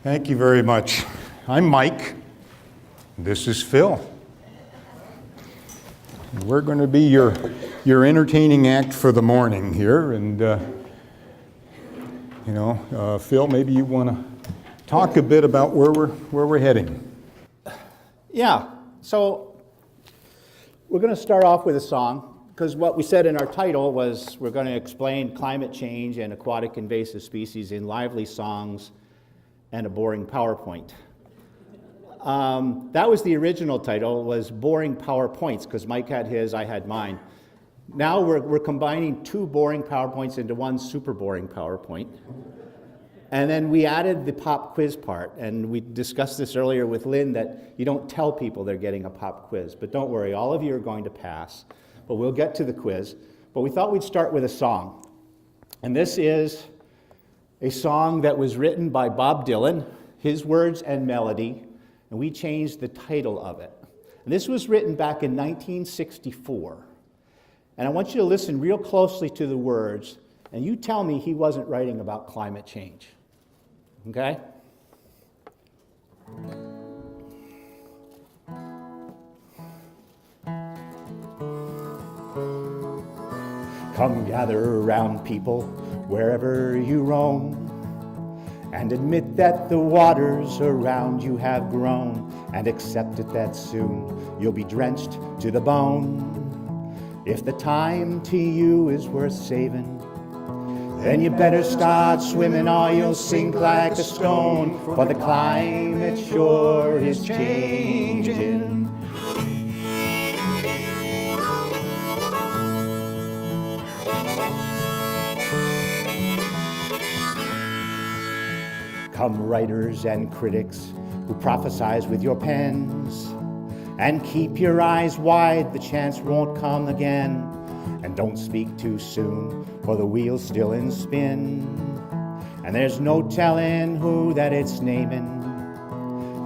Thank you very much. I'm Mike. This is Phil. We're going to be your entertaining act for the morning here, and Phil, maybe you want to talk a bit about where we're heading. Yeah. So we're going to start off with a song, because what we said in our title was we're going to explain climate change and aquatic invasive species in lively songs and a boring PowerPoint. That was the original title, was Boring PowerPoints, because Mike had his, I had mine. Now we're combining two boring PowerPoints into one super boring PowerPoint. And then we added the pop quiz part, and we discussed this earlier with Lynn, that you don't tell people they're getting a pop quiz. But don't worry, all of you are going to pass. But we'll get to the quiz. But we thought we'd start with a song. And this is a song that was written by Bob Dylan, his words and melody, and we changed the title of it. And this was written back in 1964. And I want you to listen real closely to the words, and you tell me he wasn't writing about climate change. Okay? Come gather around, people, wherever you roam, and admit that the waters around you have grown, and accept it that soon you'll be drenched to the bone. If the time to you is worth saving, then you better start swimming or you'll sink like a stone, for the climate sure is changing. Come writers and critics who prophesize with your pens, and keep your eyes wide, the chance won't come again. And don't speak too soon, for the wheel's still in spin, and there's no telling who that it's naming.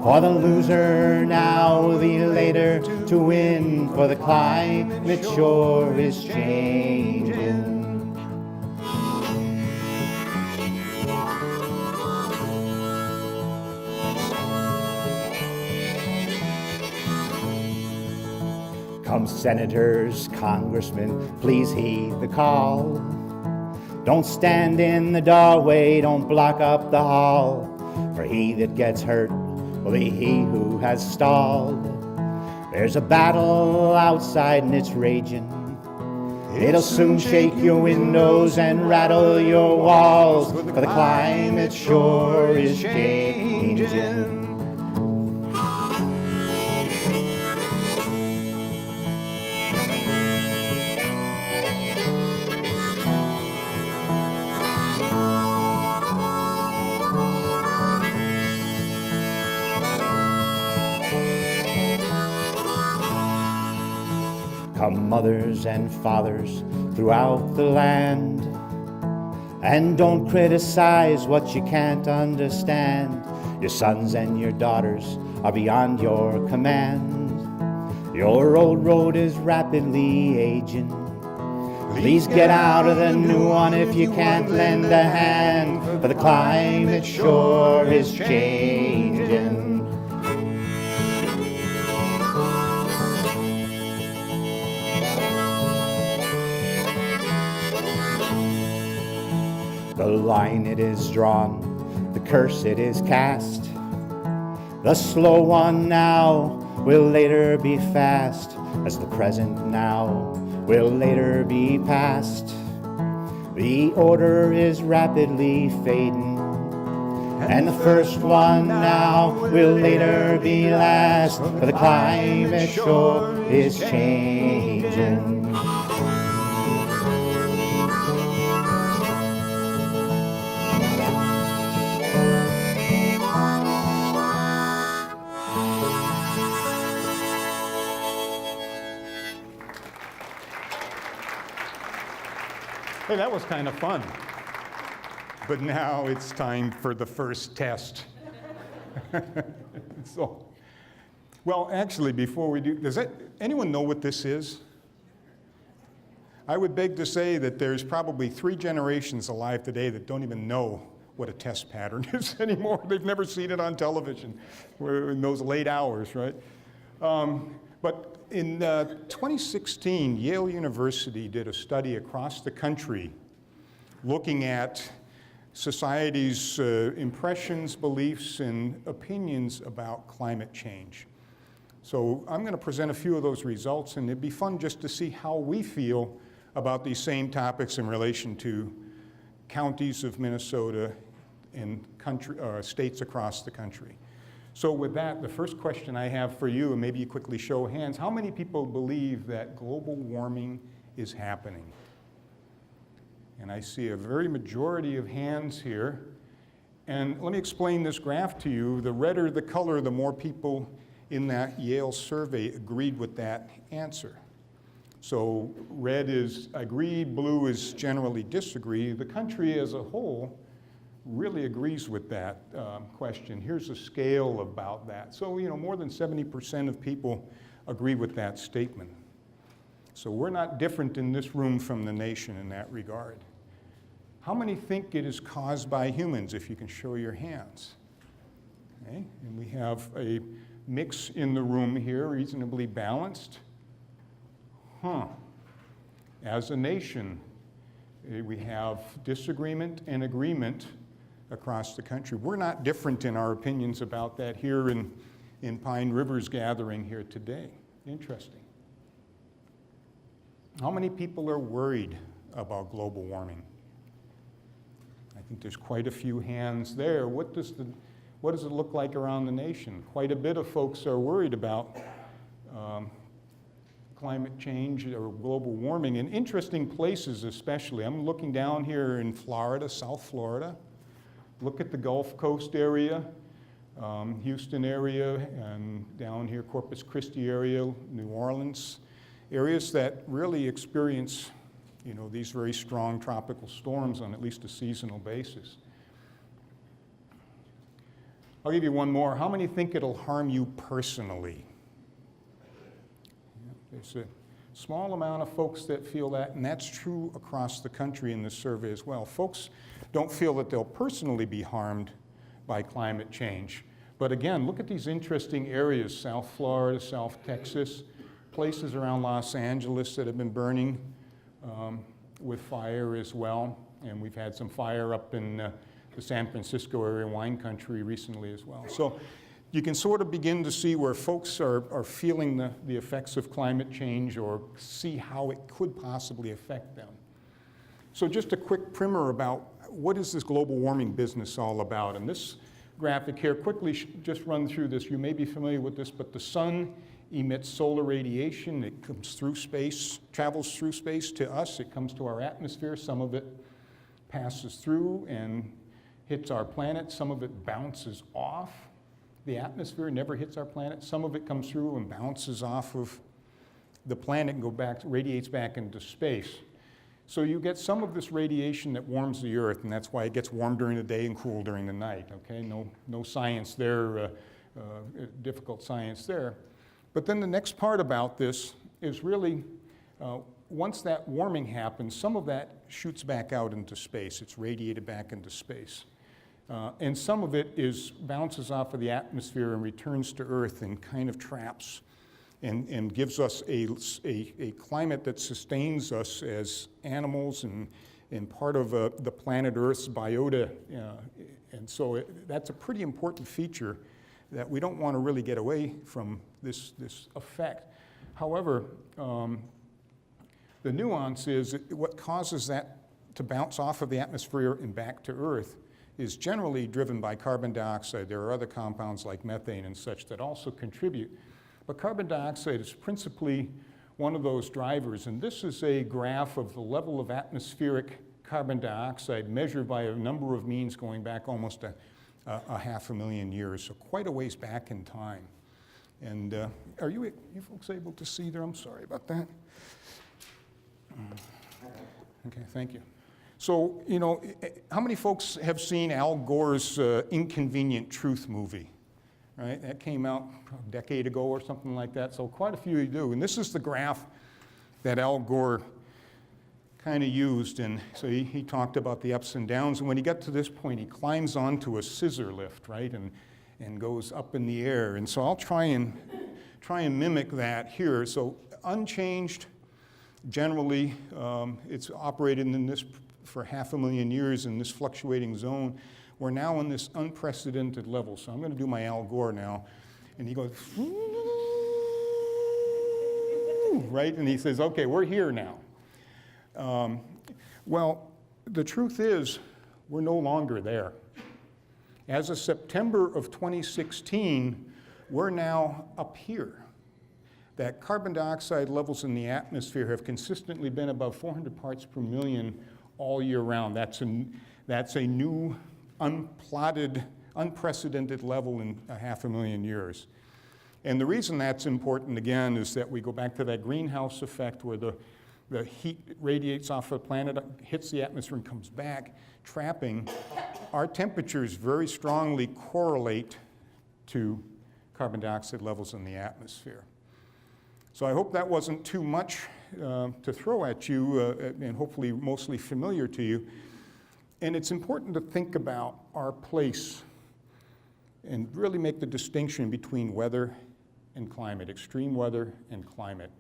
For the loser now, the later to win, for the climate sure is changing. Come senators, congressmen, please heed the call. Don't stand in the doorway, don't block up the hall, for he that gets hurt will be he who has stalled. There's a battle outside and it's raging. It'll soon shake your windows and rattle your walls, for the climate sure is changing. Come mothers and fathers throughout the land, and don't criticize what you can't understand. Your sons and your daughters are beyond your command. Your old road is rapidly aging. Please get out of the new one if you can't lend a hand, for the climate sure is changing. The line it is drawn, the curse it is cast. The slow one now will later be fast, as the present now will later be past. The order is rapidly fading, and the first one now will later be last, for the climate sure is changing. Hey, that was kind of fun. But now it's time for the first test. Well, actually, before we do, does anyone know what this is? I would beg to say that there's probably 3 generations alive today that don't even know what a test pattern is anymore. They've never seen it on television in those late hours, right? But in 2016, Yale University did a study across the country looking at society's impressions, beliefs, and opinions about climate change. So I'm going to present a few of those results, and it'd be fun just to see how we feel about these same topics in relation to counties of Minnesota and states across the country. So with that, the first question I have for you, and maybe you quickly show of hands, how many people believe that global warming is happening? And I see a very majority of hands here. And let me explain this graph to you. The redder the color, the more people in that Yale survey agreed with that answer. So red is agree, blue is generally disagree. The country as a whole really agrees with that question. Here's a scale about that. So, more than 70% of people agree with that statement. So we're not different in this room from the nation in that regard. How many think it is caused by humans, if you can show your hands? Okay, and we have a mix in the room here, reasonably balanced. As a nation, we have disagreement and agreement across the country. We're not different in our opinions about that here in Pine River's gathering here today. Interesting. How many people are worried about global warming? I think there's quite a few hands there. What does it look like around the nation? Quite a bit of folks are worried about climate change or global warming in interesting places especially. I'm looking down here in Florida, South Florida. Look at the Gulf Coast area, Houston area, and down here Corpus Christi area, New Orleans, areas that really experience these very strong tropical storms on at least a seasonal basis. I'll give you one more. How many think it'll harm you personally? There's a small amount of folks that feel that, and that's true across the country in this survey as well. Folks don't feel that they'll personally be harmed by climate change. But again, look at these interesting areas, South Florida, South Texas, places around Los Angeles that have been burning with fire as well. And we've had some fire up in the San Francisco area, wine country recently as well. So you can sort of begin to see where folks are feeling the effects of climate change or see how it could possibly affect them. So just a quick primer about what is this global warming business all about. And this graphic here, quickly just run through this. You may be familiar with this, but the sun emits solar radiation. It comes through space, travels through space to us. It comes to our atmosphere. Some of it passes through and hits our planet. Some of it bounces off the atmosphere, never hits our planet. Some of it comes through and bounces off of the planet and radiates back into space. So you get some of this radiation that warms the Earth, and that's why it gets warm during the day and cool during the night, okay? No science there, difficult science there. But then the next part about this is really, once that warming happens, some of that shoots back out into space. It's radiated back into space. And some of it bounces off of the atmosphere and returns to Earth and kind of traps and gives us a climate that sustains us as animals and part of the planet Earth's biota. And so that's a pretty important feature that we don't want to really get away from this effect. However, the nuance is what causes that to bounce off of the atmosphere and back to Earth is generally driven by carbon dioxide. There are other compounds like methane and such that also contribute. But carbon dioxide is principally one of those drivers. And this is a graph of the level of atmospheric carbon dioxide measured by a number of means going back almost a 500,000 years, so quite a ways back in time. And are you folks able to see there? I'm sorry about that. Okay, thank you. So, how many folks have seen Al Gore's Inconvenient Truth movie? Right? That came out a decade ago or something like that, so quite a few of you do. And this is the graph that Al Gore kind of used, and so he talked about the ups and downs, and when he got to this point, he climbs onto a scissor lift, right, and goes up in the air. And so I'll try and mimic that here. So unchanged, generally, it's operated in this for 500,000 years in this fluctuating zone. We're now in this unprecedented level. So I'm going to do my Al Gore now, and he goes, right, and he says, okay, we're here now. Well, the truth is, we're no longer there. As of September of 2016, we're now up here. That carbon dioxide levels in the atmosphere have consistently been above 400 parts per million all year round. That's a new, unplotted, unprecedented level in 500,000 years. And the reason that's important, again, is that we go back to that greenhouse effect where the heat radiates off the planet, hits the atmosphere and comes back, trapping. Our temperatures very strongly correlate to carbon dioxide levels in the atmosphere. So I hope that wasn't too much to throw at you, and hopefully mostly familiar to you. And it's important to think about our place and really make the distinction between weather and climate, extreme weather and climate.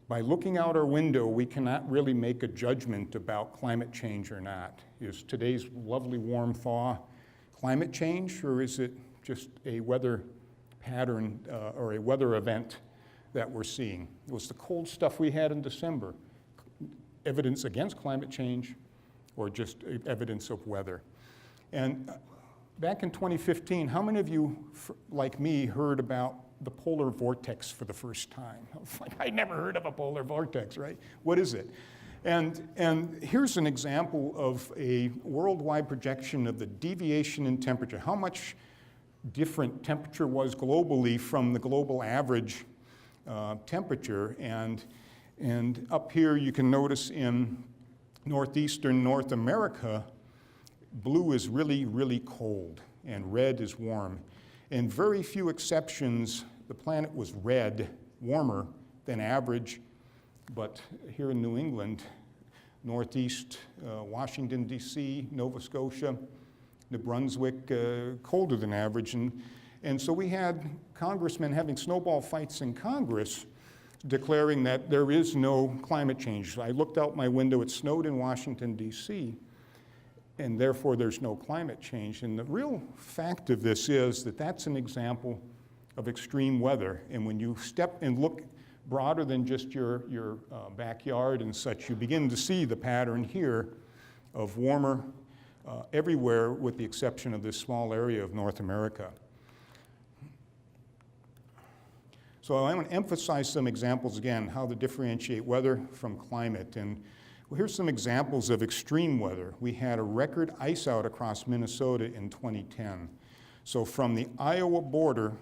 By looking out our window, we cannot really make a judgment about climate change or not. Is today's lovely warm thaw climate change, or is it just a weather pattern or a weather event that we're seeing? Was the cold stuff we had in December evidence against climate change or just evidence of weather? And back in 2015, how many of you, like me, heard about the polar vortex for the first time? I was like, I never heard of a polar vortex, right? What is it? And here's an example of a worldwide projection of the deviation in temperature, how much different temperature was globally from the global average temperature. And up here you can notice in northeastern North America, blue is really, really cold and red is warm. In very few exceptions, the planet was red, warmer than average, but here in New England, Northeast, Washington, D.C., Nova Scotia, New Brunswick, colder than average. And so we had congressmen having snowball fights in Congress declaring that there is no climate change. I looked out my window, it snowed in Washington, D.C., and therefore there's no climate change. And the real fact of this is that that's an example of extreme weather. And when you step and look broader than just your backyard and such, you begin to see the pattern here of warmer everywhere with the exception of this small area of North America. So I want to emphasize some examples again, how to differentiate weather from climate. And well, here's some examples of extreme weather. We had a record ice out across Minnesota in 2010. So from the Iowa border,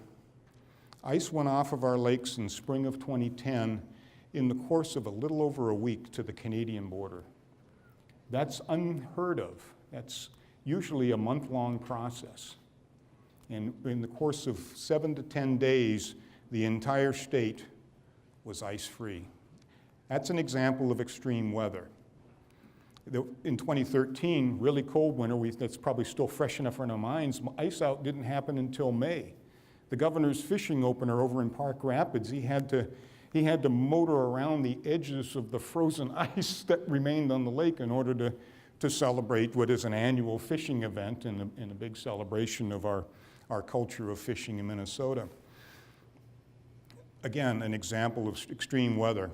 ice went off of our lakes in spring of 2010 in the course of a little over a week to the Canadian border. That's unheard of. That's usually a month-long process. And in the course of 7 to 10 days, the entire state was ice-free. That's an example of extreme weather. In 2013, really cold winter, that's probably still fresh enough in our minds, ice out didn't happen until May. The governor's fishing opener over in Park Rapids, he had to motor around the edges of the frozen ice that remained on the lake in order to celebrate what is an annual fishing event and a big celebration of our culture of fishing in Minnesota. Again, an example of extreme weather.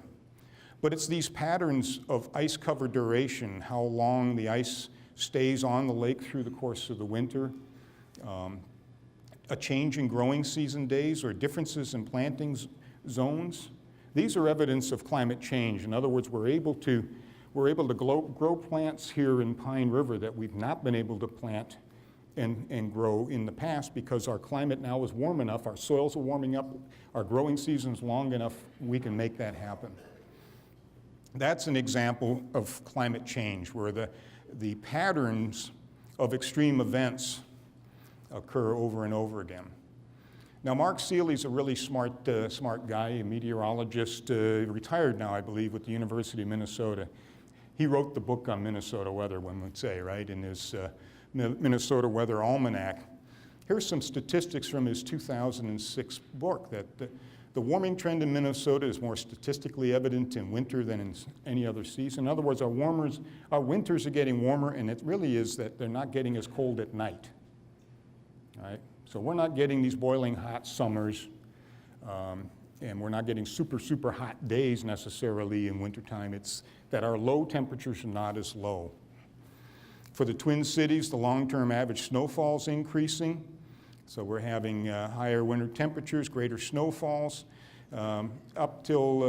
But it's these patterns of ice cover duration, how long the ice stays on the lake through the course of the winter, a change in growing season days or differences in planting zones. These are evidence of climate change. In other words, we're able to grow plants here in Pine River that we've not been able to plant and grow in the past because our climate now is warm enough, our soils are warming up, our growing season's long enough, we can make that happen. That's an example of climate change where the patterns of extreme events occur over and over again. Now, Mark Seeley's a really smart guy, a meteorologist, retired now, I believe, with the University of Minnesota. He wrote the book on Minnesota weather, one would say, right, in his Minnesota Weather Almanac. Here's some statistics from his 2006 book that the warming trend in Minnesota is more statistically evident in winter than in any other season. In other words, our winters are getting warmer, and it really is that they're not getting as cold at night. Right? So we're not getting these boiling hot summers, and we're not getting super, super hot days necessarily in wintertime. It's that our low temperatures are not as low. For the Twin Cities, the long-term average snowfall is increasing. So we're having higher winter temperatures, greater snowfalls. Up till,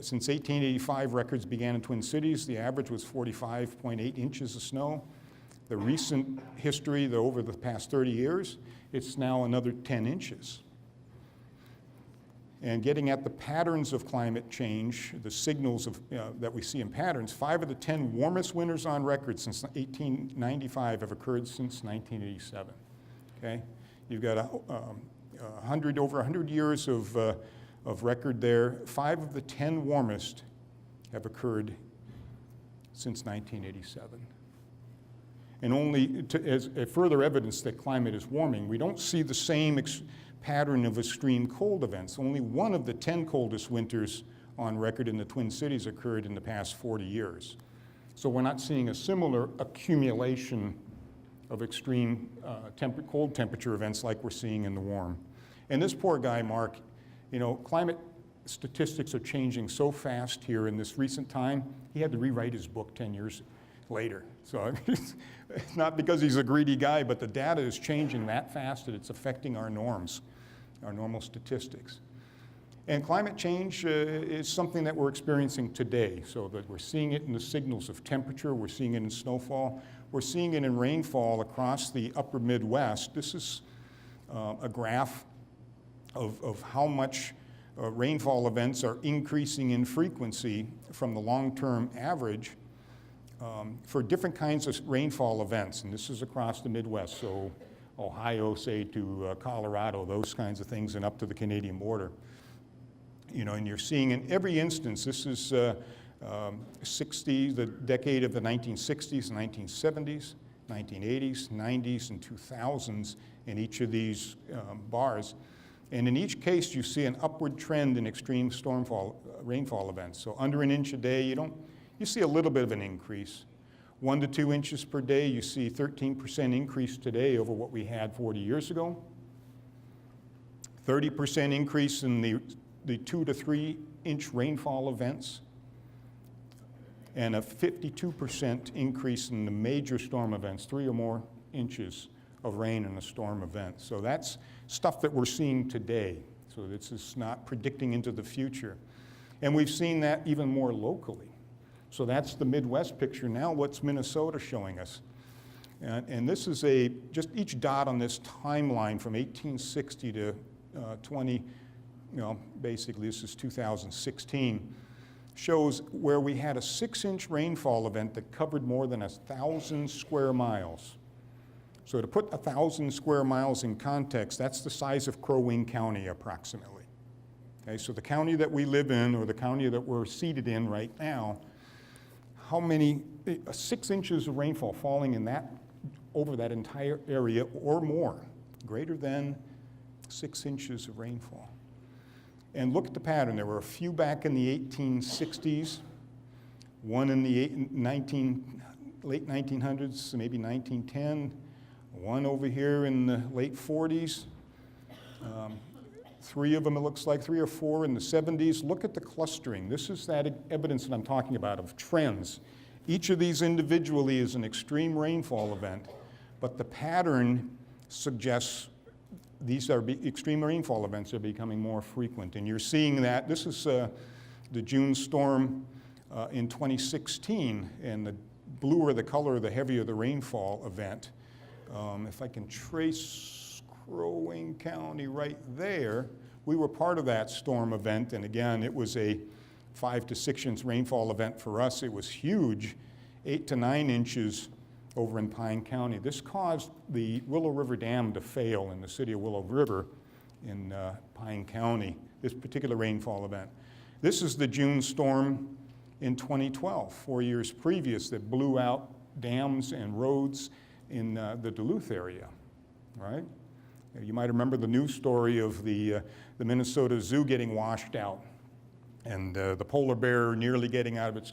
since 1885, records began in Twin Cities. The average was 45.8 inches of snow. The recent history, over the past 30 years, it's now another 10 inches. And getting at the patterns of climate change, the signals that we see in patterns, 5 of the 10 warmest winters on record since 1895 have occurred since 1987. Okay? You've got over 100 years of record there. 5 of the 10 warmest have occurred since 1987. And only as further evidence that climate is warming, we don't see the same pattern of extreme cold events. Only 1 of the 10 coldest winters on record in the Twin Cities occurred in the past 40 years. So we're not seeing a similar accumulation of extreme cold temperature events like we're seeing in the warm. And this poor guy, Mark, you know, climate statistics are changing so fast here in this recent time, he had to rewrite his book 10 years later. So it's not because he's a greedy guy, but the data is changing that fast that it's affecting our norms, our normal statistics. And climate change is something that we're experiencing today, so that we're seeing it in the signals of temperature, we're seeing it in snowfall, we're seeing it in rainfall across the upper Midwest. This is a graph of how much rainfall events are increasing in frequency from the long-term average for different kinds of rainfall events, and this is across the Midwest, so Ohio, say, to Colorado, those kinds of things, and up to the Canadian border. You know, and you're seeing in every instance, this is the decade of the 1960s, 1970s, 1980s, 90s, and 2000s in each of these bars. And in each case, you see an upward trend in extreme rainfall events. So under an inch a day, you see a little bit of an increase. 1 to 2 inches per day, you see 13% increase today over what we had 40 years ago. 30% increase in the 2 to 3 inch rainfall events. And a 52% increase in the major storm events, 3 or more inches of rain in a storm event. So that's stuff that we're seeing today. So this is not predicting into the future. And we've seen that even more locally. So that's the Midwest picture. Now what's Minnesota showing us? And this is just each dot on this timeline from 1860 to basically this is 2016, shows where we had a 6-inch rainfall event that covered more than 1,000 square miles. So to put 1,000 square miles in context, that's the size of Crow Wing County approximately. Okay, so the county that we live in, or the county that we're seated in right now, how many, 6 inches of rainfall falling in over that entire area or more, greater than 6 inches of rainfall. And look at the pattern. There were a few back in the 1860s, one in the late 1900s, maybe 1910, one over here in the late 40s, 3 of them, it looks like 3 or 4 in the 70s. Look at the clustering. This is that evidence that I'm talking about of trends. Each of these individually is an extreme rainfall event, but the pattern suggests these are extreme rainfall events are becoming more frequent. And you're seeing that. This is the June storm in 2016, and the bluer the color, the heavier the rainfall event. If I can trace Crow Wing County right there, we were part of that storm event, and again, it was a 5 to 6 inch rainfall event for us. It was huge, 8 to 9 inches over in Pine County. This caused the Willow River Dam to fail in the city of Willow River in Pine County, this particular rainfall event. This is the June storm in 2012, 4 years previous, that blew out dams and roads in the Duluth area, right? You might remember the news story of the Minnesota Zoo getting washed out, and the polar bear nearly getting out of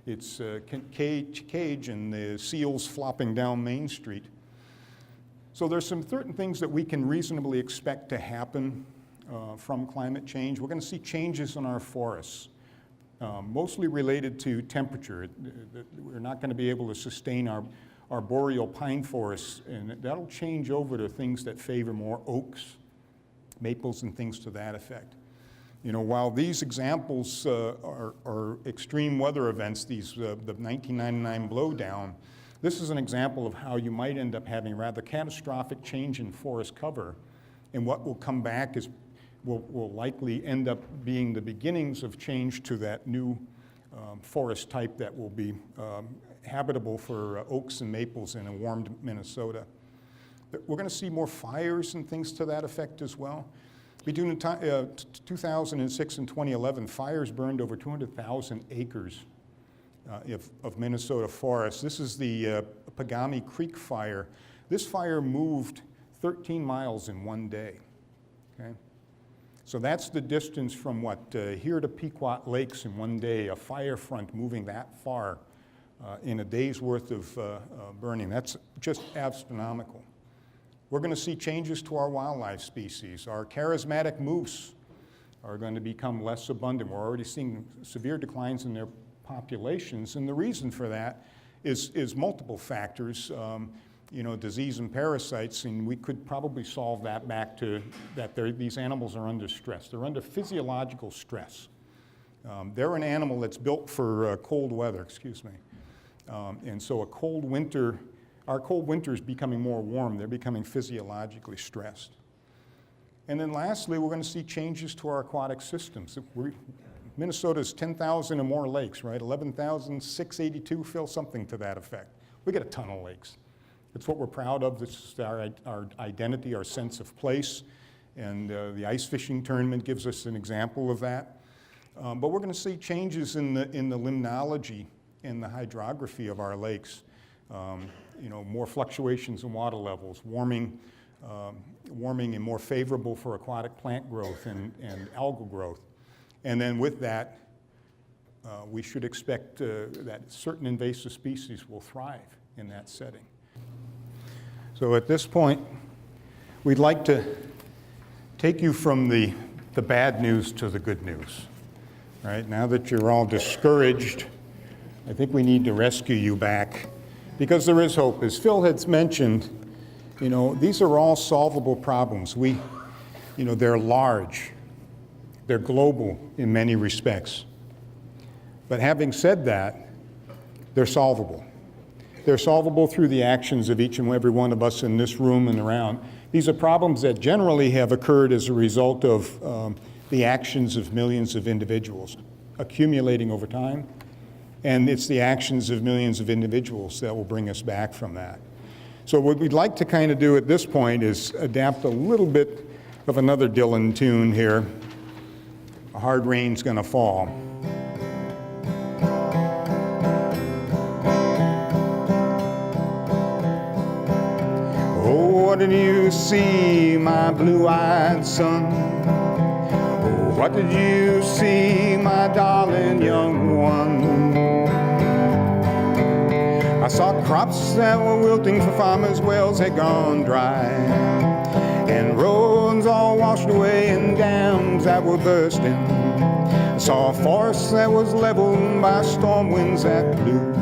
its cage, and the seals flopping down Main Street. So there's some certain things that we can reasonably expect to happen from climate change. We're going to see changes in our forests, mostly related to temperature. We're not going to be able to sustain our boreal pine forests, and that'll change over to things that favor more oaks, maples, and things to that effect. You know, while these examples are extreme weather events, the 1999 blowdown, this is an example of how you might end up having rather catastrophic change in forest cover, and what will come back will likely end up being the beginnings of change to that new forest type that will be habitable for oaks and maples in a warmed Minnesota. We're going to see more fires and things to that effect as well. Between 2006 and 2011, fires burned over 200,000 acres of Minnesota forest. This is the Pagami Creek fire. This fire moved 13 miles in one day, okay? So that's the distance from here to Pequot Lakes in one day, a fire front moving that far in a day's worth of burning. That's just astronomical. We're going to see changes to our wildlife species. Our charismatic moose are going to become less abundant. We're already seeing severe declines in their populations, and the reason for that is multiple factors. You know, disease and parasites, and we could probably solve that back to that these animals are under stress. They're under physiological stress. They're an animal that's built for cold weather, excuse me. And so a cold winter, our cold winter is becoming more warm. They're becoming physiologically stressed. And then lastly, we're going to see changes to our aquatic systems. Minnesota's 10,000 or more lakes, right? 11,682, Phil, something to that effect. We got a ton of lakes. It's what we're proud of. This is our identity, our sense of place. And the ice fishing tournament gives us an example of that. But we're going to see changes in the limnology and the hydrography of our lakes. You know, more fluctuations in water levels, warming and more favorable for aquatic plant growth and algal growth. And then with that, we should expect that certain invasive species will thrive in that setting. So at this point, we'd like to take you from the bad news to the good news. Right? Now that you're all discouraged, I think we need to rescue you back, because there is hope. As Phil has mentioned, you know, these are all solvable problems. You know, they're large. They're global in many respects. But having said that, they're solvable. They're solvable through the actions of each and every one of us in this room and around. These are problems that generally have occurred as a result of the actions of millions of individuals accumulating over time. And it's the actions of millions of individuals that will bring us back from that. So what we'd like to kind of do at this point is adapt a little bit of another Dylan tune here. A hard rain's gonna fall. Oh, what did you see, my blue-eyed son? Oh, what did you see, my darling young one? I saw crops that were wilting, for farmers' wells had gone dry, and roads all washed away, and dams that were bursting. I saw a forest that was leveled by storm winds that blew.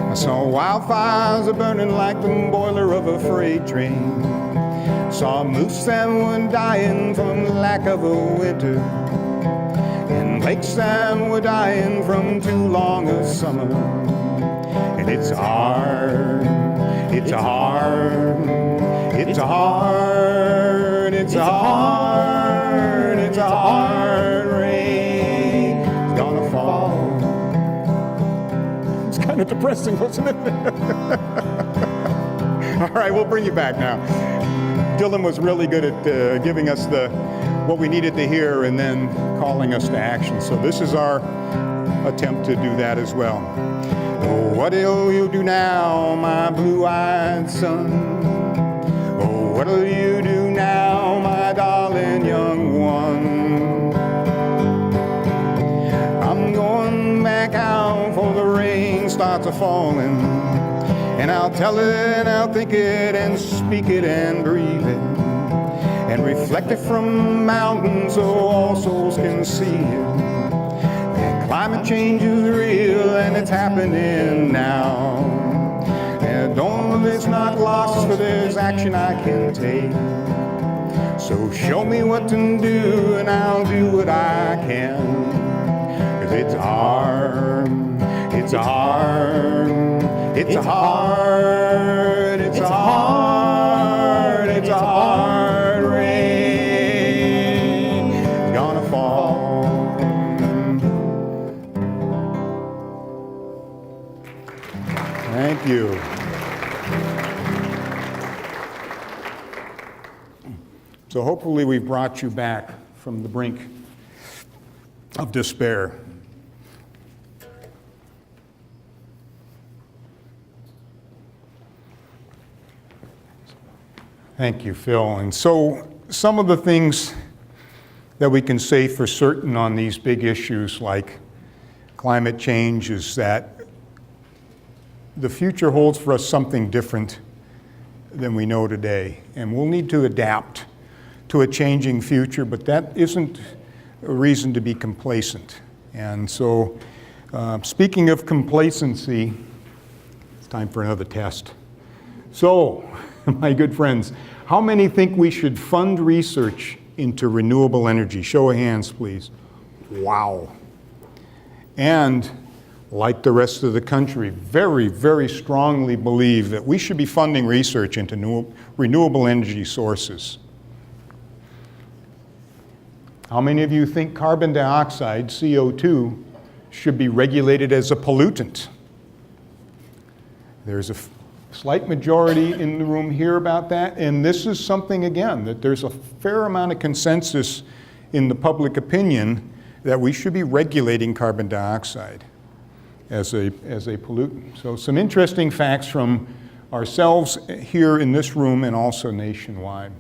I saw wildfires a burning like the boiler of a freight train. Saw moose that were dying from lack of a winter, and lakes that were dying from too long a summer. And it's hard, it's hard, it's hard, it's hard, it's a hard rain. It's gonna fall. It's kind of depressing, wasn't it? All right, we'll bring you back now. Dylan was really good at giving us what we needed to hear and then calling us to action. So this is our attempt to do that as well. Oh, what'll you do now, my blue-eyed son? Oh, what'll you do now, my darling young one? I'm going back out for the rain starts a-falling, and I'll tell it and I'll think it and speak it and breathe it and reflect it from mountains so all souls can see it. And climate change is real and it's happening now. And don't it's not lost, for there's action I can take. So show me what to do and I'll do what I can. 'Cause it's hard, it's hard, it's hard, it's hard, it's hard rain is gonna fall. Thank you. So hopefully we've brought you back from the brink of despair. Thank you, Phil. And so some of the things that we can say for certain on these big issues like climate change is that the future holds for us something different than we know today. And we'll need to adapt to a changing future, but that isn't a reason to be complacent. And so speaking of complacency, it's time for another test. So, my good friends, how many think we should fund research into renewable energy? Show of hands, please. Wow. And like the rest of the country, very, very strongly believe that we should be funding research into renewable energy sources. How many of you think carbon dioxide, CO2, should be regulated as a pollutant? There's a slight majority in the room here about that, and this is something, again, that there's a fair amount of consensus in the public opinion that we should be regulating carbon dioxide as a pollutant. So some interesting facts from ourselves here in this room and also nationwide.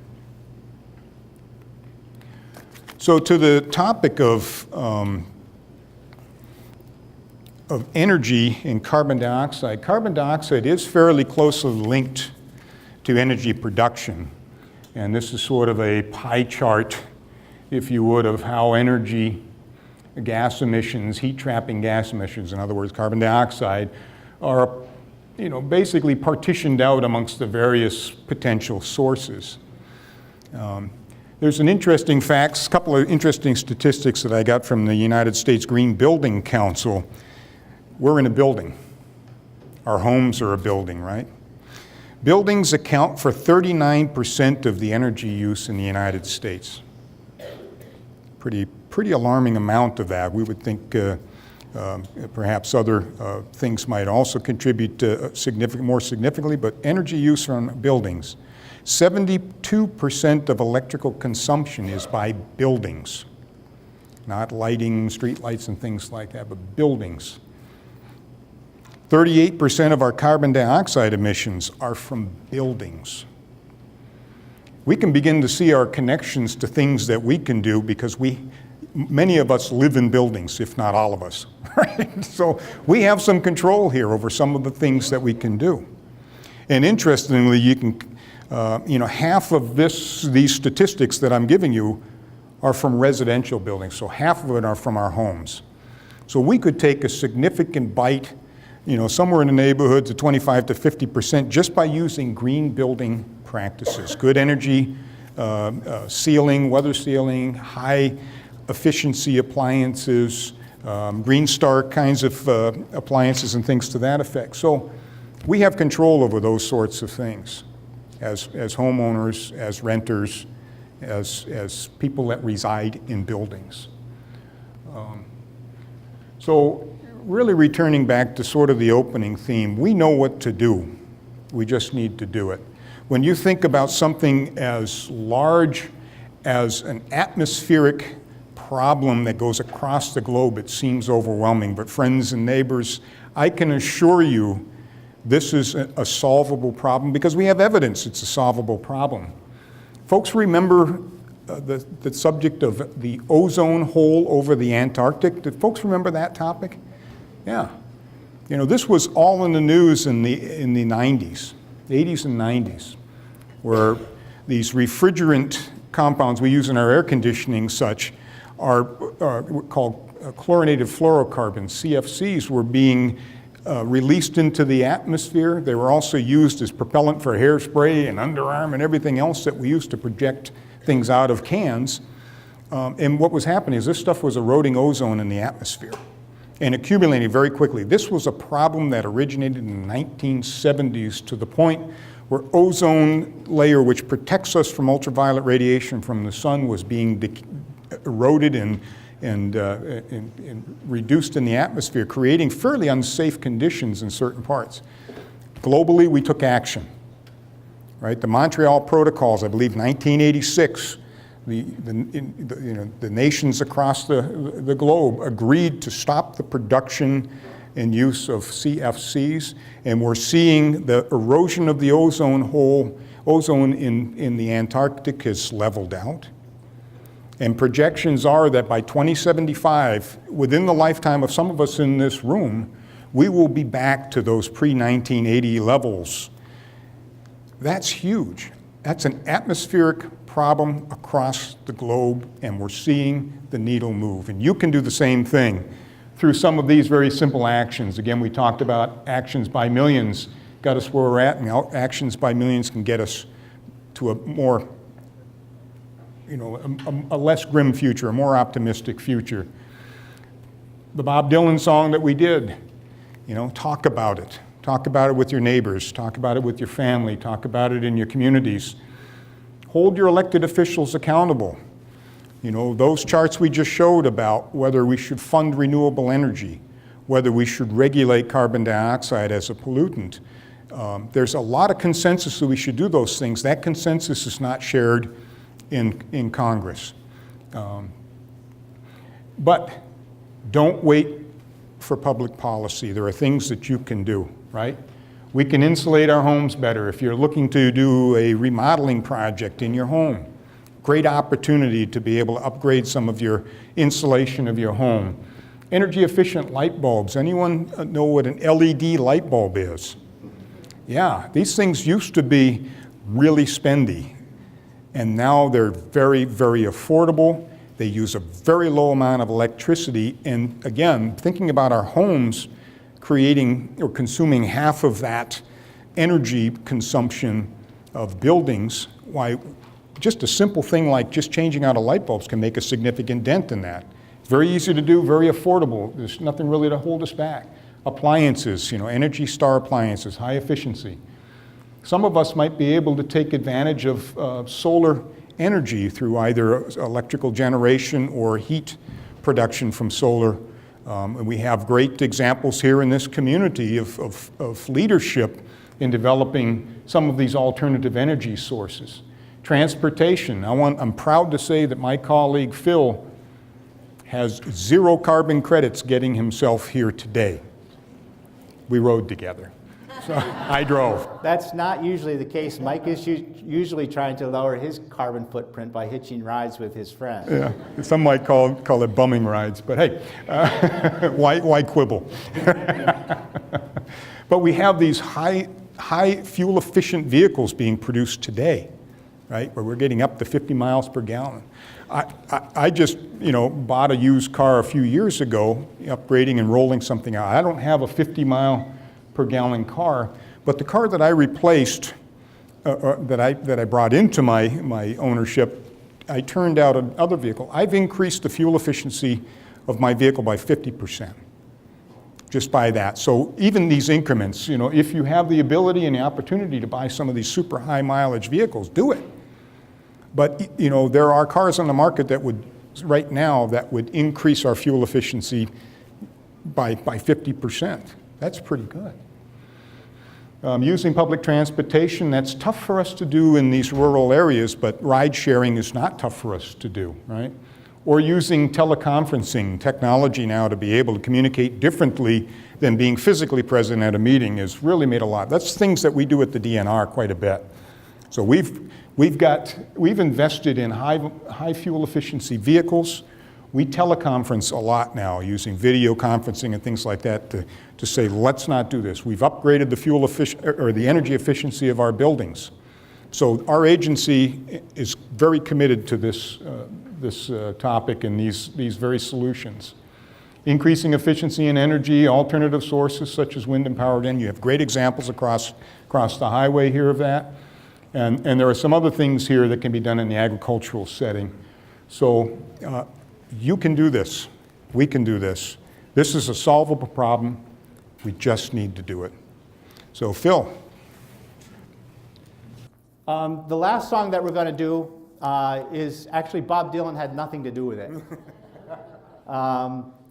So to the topic of energy and carbon dioxide is fairly closely linked to energy production. And this is sort of a pie chart, if you would, of how energy, gas emissions, heat-trapping gas emissions, in other words, carbon dioxide, are basically partitioned out amongst the various potential sources. There's an interesting facts, a couple of interesting statistics that I got from the United States Green Building Council. We're in a building. Our homes are a building, right? Buildings account for 39% of the energy use in the United States. Pretty alarming amount of that. We would think perhaps other things might also contribute more significantly, but energy use from buildings. 72% of electrical consumption is by buildings, not lighting, street lights and things like that, but buildings. 38% of our carbon dioxide emissions are from buildings. We can begin to see our connections to things that we can do because many of us live in buildings, if not all of us, right? So we have some control here over some of the things that we can do. And interestingly, you can, half of these statistics that I'm giving you are from residential buildings, so half of it are from our homes. So we could take a significant bite, somewhere in the neighborhoods of 25 to 50% just by using green building practices. Good energy sealing, weather sealing, high efficiency appliances, Green Star kinds of appliances and things to that effect. So we have control over those sorts of things as homeowners, as renters, as people that reside in buildings. So really returning back to sort of the opening theme, we know what to do. We just need to do it. When you think about something as large as an atmospheric problem that goes across the globe. It seems overwhelming, but friends and neighbors, I can assure you this is a solvable problem because we have evidence it's a solvable problem. Folks remember the subject of the ozone hole over the Antarctic? Did folks remember that topic? Yeah. You know, this was all in the news in the 90s, 80s and 90s, where these refrigerant compounds we use in our air conditioning such are called chlorinated fluorocarbons, CFCs, were being released into the atmosphere. They were also used as propellant for hairspray and underarm and everything else that we use to project things out of cans. And what was happening is this stuff was eroding ozone in the atmosphere and accumulating very quickly. This was a problem that originated in the 1970s to the point where ozone layer, which protects us from ultraviolet radiation from the sun, was being eroded and reduced in the atmosphere, creating fairly unsafe conditions in certain parts. Globally, we took action, right? The Montreal Protocols, I believe 1986, the nations across the globe agreed to stop the production and use of CFCs, and we're seeing the erosion of the ozone hole. Ozone in the Antarctic has leveled out. And projections are that by 2075, within the lifetime of some of us in this room, we will be back to those pre-1980 levels. That's huge. That's an atmospheric problem across the globe, and we're seeing the needle move. And you can do the same thing through some of these very simple actions. Again, we talked about actions by millions got us where we're at, and actions by millions can get us to a more, a less grim future, a more optimistic future. The Bob Dylan song that we did, talk about it. Talk about it with your neighbors. Talk about it with your family. Talk about it in your communities. Hold your elected officials accountable. Those charts we just showed about whether we should fund renewable energy, whether we should regulate carbon dioxide as a pollutant. There's a lot of consensus that we should do those things. That consensus is not shared in Congress. But don't wait for public policy. There are things that you can do, right? We can insulate our homes better. If you're looking to do a remodeling project in your home, great opportunity to be able to upgrade some of your insulation of your home. Energy efficient light bulbs. Anyone know what an LED light bulb is? Yeah, these things used to be really spendy, and now they're very, very affordable. They use a very low amount of electricity, and again, thinking about our homes creating or consuming half of that energy consumption of buildings, why just a simple thing like just changing out of light bulbs can make a significant dent in that. It's very easy to do, very affordable. There's nothing really to hold us back. Appliances, Energy Star appliances, high efficiency. Some of us might be able to take advantage of solar energy through either electrical generation or heat production from solar. And we have great examples here in this community of leadership in developing some of these alternative energy sources. Transportation. I'm proud to say that my colleague Phil has 0 carbon credits getting himself here today. We rode together. So I drove. That's not usually the case. Mike is usually trying to lower his carbon footprint by hitching rides with his friends. Yeah, some might call it bumming rides, but hey, why quibble? But we have these high fuel efficient vehicles being produced today, right, where we're getting up to 50 miles per gallon. I just, bought a used car a few years ago, upgrading and rolling something out. I don't have a 50 mile per gallon car, but the car that I replaced, that I brought into my ownership, I turned out another vehicle. I've increased the fuel efficiency of my vehicle by 50%, just by that. So even these increments, if you have the ability and the opportunity to buy some of these super high mileage vehicles, do it. But there are cars on the market that would, right now, that would increase our fuel efficiency by 50%. That's pretty good. Using public transportation, that's tough for us to do in these rural areas, but ride sharing is not tough for us to do, right? or using teleconferencing technology now to be able to communicate differently than being physically present at a meeting has really made a lot. That's things that we do at the DNR quite a bit. So we've invested in high fuel efficiency vehicles. We teleconference a lot now using video conferencing and things like that to say, let's not do this. We've upgraded the energy efficiency of our buildings. So our agency is very committed to this topic and these very solutions. Increasing efficiency in energy, alternative sources such as wind and power. Again, you have great examples across the highway here of that. And there are some other things here that can be done in the agricultural setting. So you can do this. We can do this. This is a solvable problem. We just need to do it. So Phil. The last song that we're going to do is actually Bob Dylan had nothing to do with it.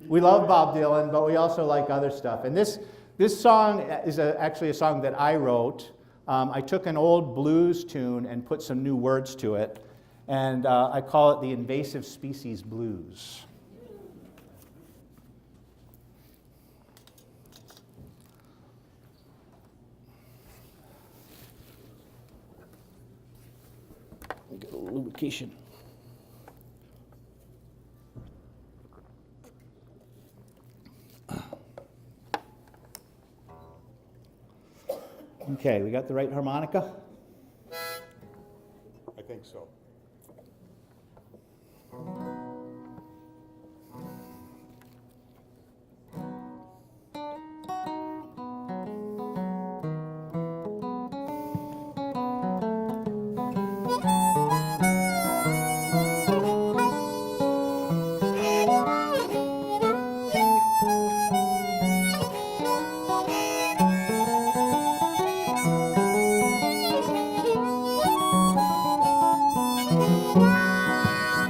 We love Bob Dylan, but we also like other stuff. And this song is actually a song that I wrote. I took an old blues tune and put some new words to it, and I call it the Invasive Species Blues. Get a little lubrication. Okay, we got the right harmonica? I think so.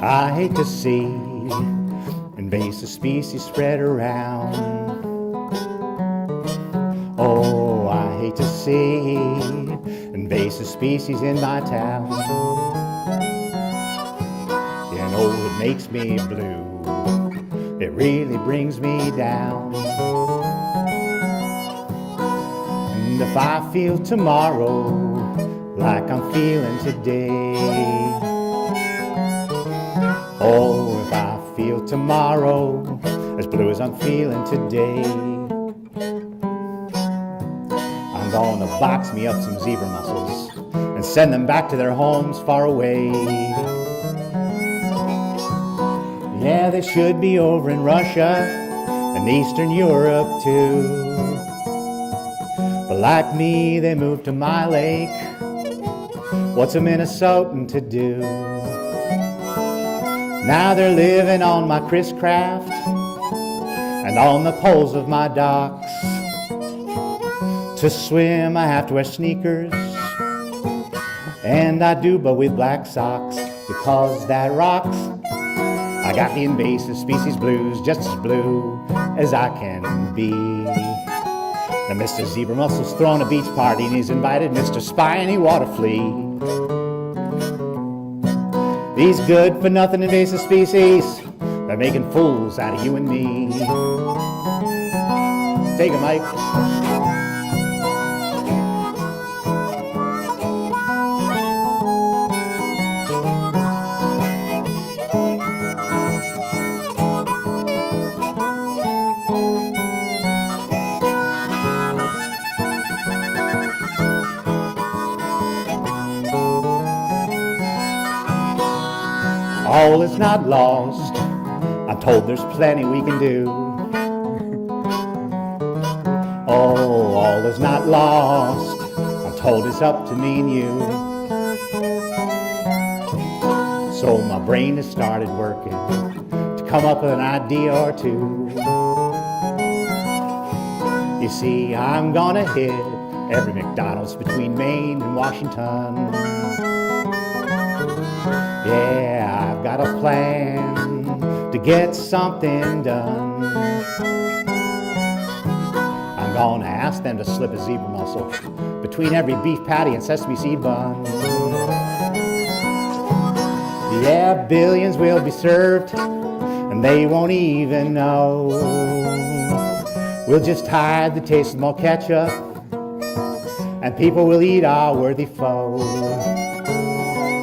I hate to see invasive species spread around. Oh, I hate to see invasive species in my town. You know, it makes me blue. It really brings me down. And if I feel tomorrow like I'm feeling today, oh, if I feel tomorrow as blue as I'm feeling today, I'm gonna box me up some zebra mussels and send them back to their homes far away. Yeah, they should be over in Russia and Eastern Europe too. But like me, they moved to my lake. What's a Minnesotan to do? Now they're living on my Chris Craft and on the poles of my docks. To swim I have to wear sneakers, and I do but with black socks, because that rocks. I got the invasive species blues, just as blue as I can be. Now Mr. Zebra Mussel's throwing a beach party and he's invited Mr. Spiny Water Flea. These good-for-nothing invasive species, they're making fools out of you and me. Take it, Mike. All is not lost. I'm told there's plenty we can do. Oh, all is not lost. I'm told it's up to me and you. So my brain has started working to come up with an idea or two. You see, I'm gonna hit every McDonald's between Maine and Washington. Yeah, I've got a plan to get something done. I'm gonna ask them to slip a zebra mussel between every beef patty and sesame seed bun. Yeah, billions will be served, and they won't even know. We'll just hide the taste of more ketchup, and people will eat our worthy foe.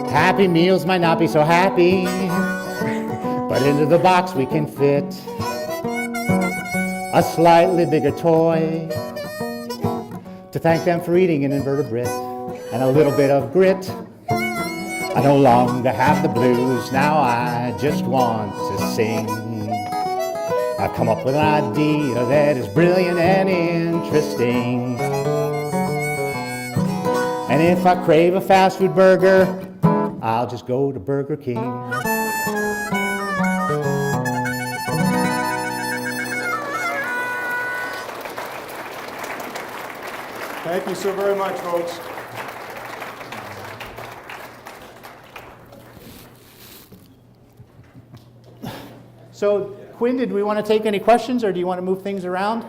Happy Meals might not be so happy, but into the box we can fit a slightly bigger toy to thank them for eating an invertebrate and a little bit of grit. I no longer have the blues, now I just want to sing. I've come up with an idea that is brilliant and interesting. And if I crave a fast food burger, I'll just go to Burger King. Thank you so very much, folks. So, Quinn, did we want to take any questions, or do you want to move things around?